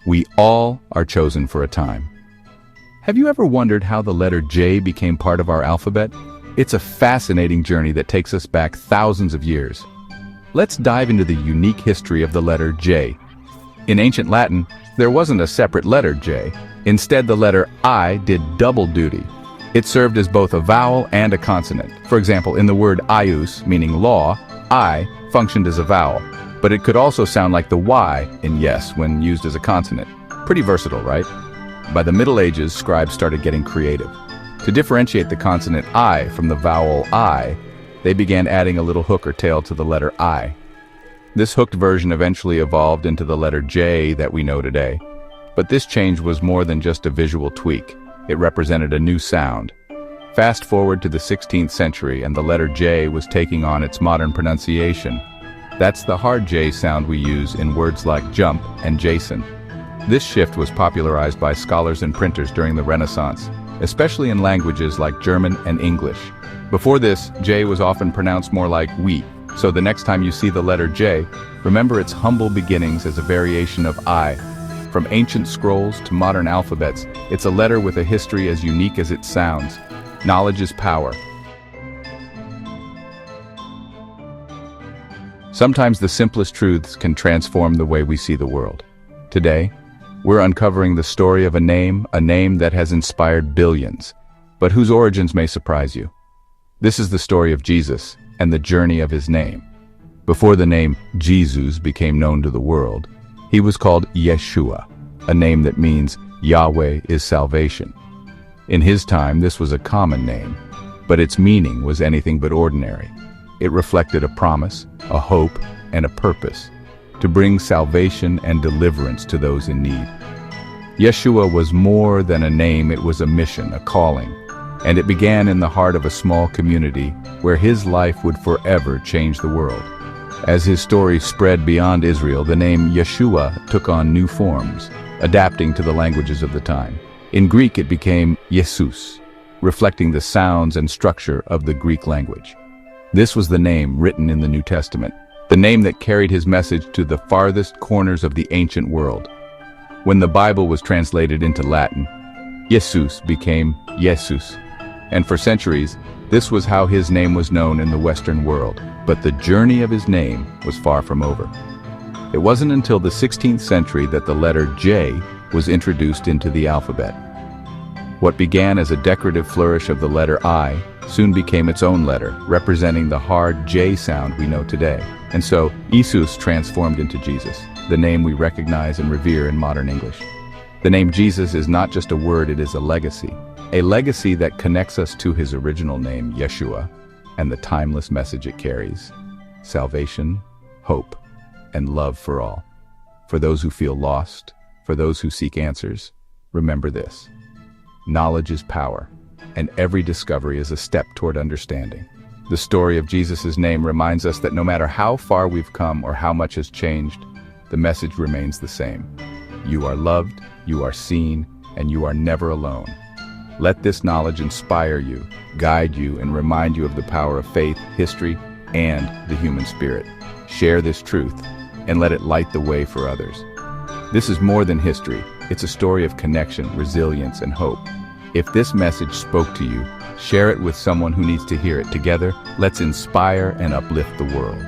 We all are chosen for a time. Have you ever wondered how the letter J became part of our alphabet? It's a fascinating journey that takes us back thousands of years. Let's dive into the unique history of the letter J. In ancient Latin, there wasn't a separate letter J. Instead, the letter I did double duty. It served as both a vowel and a consonant. For example, in the word ius, meaning law, I functioned as a vowel, but it could also sound like the Y in yes when used as a consonant. Pretty versatile, right? By the Middle Ages, scribes started getting creative. To differentiate the consonant I from the vowel I, they began adding a little hook or tail to the letter I. This hooked version eventually evolved into the letter J that we know today. But this change was more than just a visual tweak. It represented a new sound. Fast forward to the 16th century and the letter J was taking on its modern pronunciation. That's the hard J sound we use in words like jump and Jason. This shift was popularized by scholars and printers during the Renaissance, especially in languages like German and English. Before this, J was often pronounced more like we, so the next time you see the letter J, remember its humble beginnings as a variation of I. From ancient scrolls to modern alphabets, it's a letter with a history as unique as it sounds. Knowledge is power. Sometimes the simplest truths can transform the way we see the world. Today, we're uncovering the story of a name that has inspired billions, but whose origins may surprise you. This is the story of Jesus and the journey of his name. Before the name Jesus became known to the world, he was called Yeshua, a name that means Yahweh is salvation. In his time, this was a common name, but its meaning was anything but ordinary. It reflected a promise, a hope, and a purpose to bring salvation and deliverance to those in need. Yeshua was more than a name, it was a mission, a calling, and it began in the heart of a small community where his life would forever change the world. As his story spread beyond Israel, the name Yeshua took on new forms, adapting to the languages of the time. In Greek, it became Jesus, reflecting the sounds and structure of the Greek language. This was the name written in the New Testament, the name that carried his message to the farthest corners of the ancient world. When the Bible was translated into Latin, Jesus became Jesus, and for centuries, this was how his name was known in the Western world. But the journey of his name was far from over. It wasn't until the 16th century that the letter J was introduced into the alphabet. What began as a decorative flourish of the letter I soon became its own letter, representing the hard J sound we know today. And so, Jesus transformed into Jesus, the name we recognize and revere in modern English. The name Jesus is not just a word, it is a legacy that connects us to his original name, Yeshua, and the timeless message it carries: salvation, hope, and love for all. For those who feel lost, for those who seek answers, remember this: knowledge is power, and every discovery is a step toward understanding. The story of Jesus' name reminds us that no matter how far we've come or how much has changed, the message remains the same. You are loved, you are seen, and you are never alone. Let this knowledge inspire you, guide you, and remind you of the power of faith, history, and the human spirit. Share this truth, and let it light the way for others. This is more than history. It's a story of connection, resilience, and hope. If this message spoke to you, share it with someone who needs to hear it. Together, let's inspire and uplift the world.